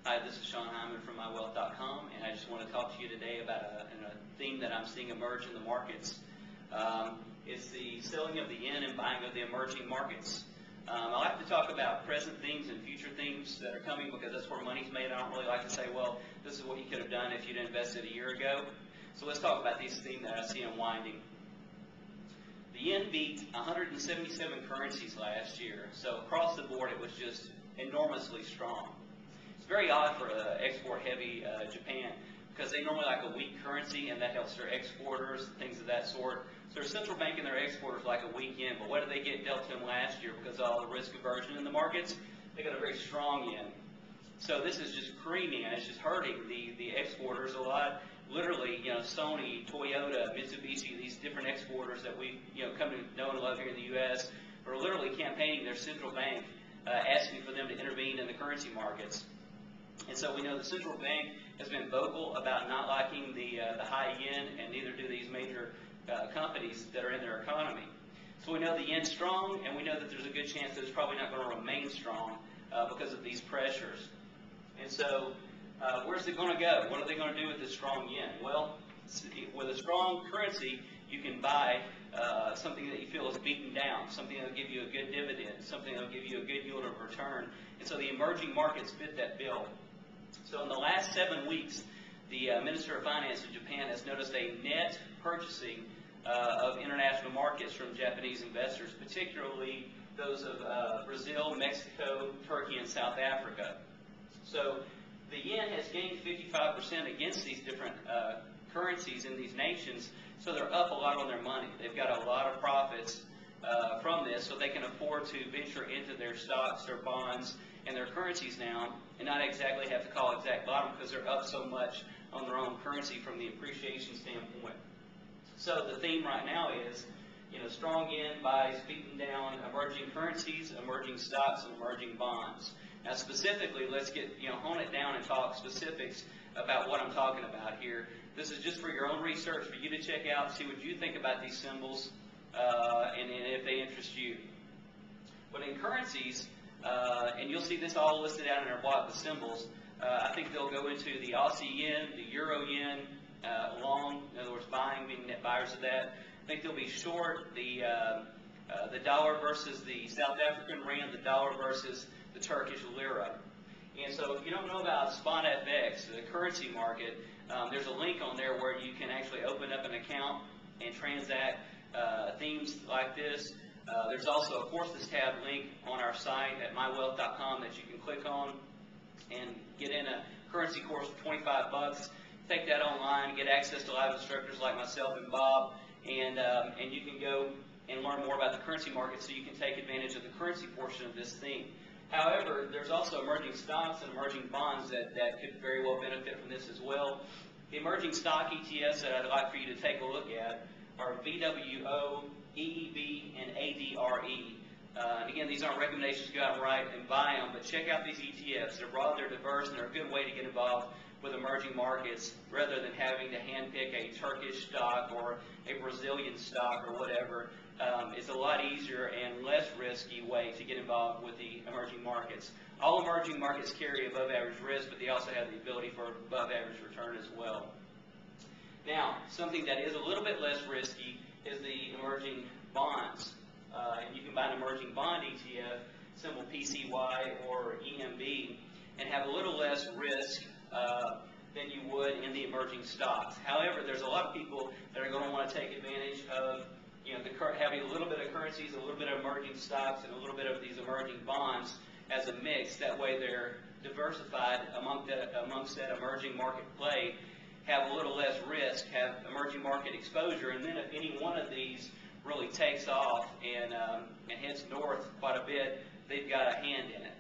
Hi, this is Sean Hyman from mywealth.com, and I just want to talk to you today about a theme that I'm seeing emerge in the markets. It's the selling of the yen and buying of the emerging markets. I like to talk about present themes and future themes that are coming because that's where money's made. I don't really like to say, well, this is what you could have done if you'd invested a year ago. So let's talk about these themes that I see unwinding. The yen beat 177 currencies last year, so across the board it was just enormously strong. It's very odd for export-heavy Japan because they normally like a weak currency, and that helps their exporters, things of that sort. So their central bank and their exporters like a weak yen, but what did they get dealt to them last year because of all the risk aversion in the markets? They got a very strong yen. So this is just creaming, and it's just hurting the exporters a lot. Literally, Sony, Toyota, Mitsubishi, these different exporters that we come to know and love here in the U.S. are literally campaigning their central bank, asking for them to intervene in the currency markets. And so we know the central bank has been vocal about not liking the high yen, and neither do these major companies that are in their economy. So we know the yen's strong, and we know that there's a good chance that it's probably not going to remain strong because of these pressures. And so where's it going to go? What are they going to do with this strong yen? Well, with a strong currency, you can buy something that you feel is beaten down, something that will give you a good dividend, something that will give you a good yield of return. And so the emerging markets fit that bill. So in the last 7 weeks, the Minister of Finance of Japan has noticed a net purchasing of international markets from Japanese investors, particularly those of Brazil, Mexico, Turkey, and South Africa. So the yen has gained 55% against these different currencies in these nations, so they're up a lot on their money. They've got a lot of profits from this, so they can afford to venture into their stocks, their bonds, and their currencies now, and not exactly have to call exact bottom because they're up so much on their own currency from the appreciation standpoint. So the theme right now is, strong yen buys beaten down emerging currencies, emerging stocks, and emerging bonds. Now specifically, let's get, hone it down and talk specifics about what I'm talking about here. This is just for your own research, for you to check out, see what you think about these symbols, and if they interest you. But in currencies, and you'll see this all listed out in our blog, the symbols, I think they'll go into the Aussie yen, the Euro yen, long, in other words, buying, being net buyers of that. I think they'll be short the dollar versus the South African rand, the dollar versus the Turkish lira. And so if you don't know about Spot FX, the currency market, there's a link on there where you can actually open up an account and transact themes like this. There's also a Courses tab link on our site at mywealth.com that you can click on and get in a currency course for 25 bucks. Take that online, get access to live instructors like myself and Bob, and you can go and learn more about the currency market so you can take advantage of the currency portion of this theme. However, there's also emerging stocks and emerging bonds that could very well benefit from this as well. The emerging stock ETFs that I'd like for you to take a look at are VWO, EEB, and ADRE. And again, these aren't recommendations to go out and buy them, but check out these ETFs. They're broad, they're diverse, and they're a good way to get involved with emerging markets rather than having to handpick a Turkish stock or a Brazilian stock or whatever. It's a lot easier and less risky way to get involved with the emerging markets. All emerging markets carry above average risk, but they also have the ability for above average return as well. Now, something that is a little bit less risky is the emerging bonds. And you can buy an emerging bond ETF, symbol PCY or EMB, and have a little less risk than you would in the emerging stocks. However, there's a lot of people that are going to want to take advantage of having a little bit of currencies, a little bit of emerging stocks, and a little bit of these emerging bonds as a mix. That way they're diversified amongst that emerging market play, have a little less risk, have emerging market exposure, and then if any one of these really takes off and heads north quite a bit, they've got a hand in it.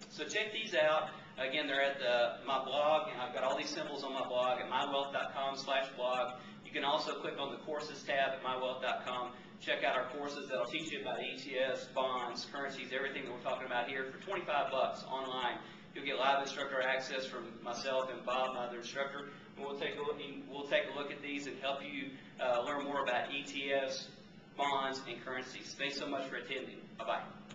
So check these out. Again, they're at my blog, and I've got all these symbols on my blog at mywealth.com/blog. You can also click on the Courses tab at mywealth.com. Check out our courses that'll teach you about ETFs, bonds, currencies, everything that we're talking about here for 25 bucks online. You'll get live instructor access from myself and Bob, my other instructor. And we'll take a look at these and help you learn more about ETFs, bonds, and currencies. Thanks so much for attending. Bye-bye.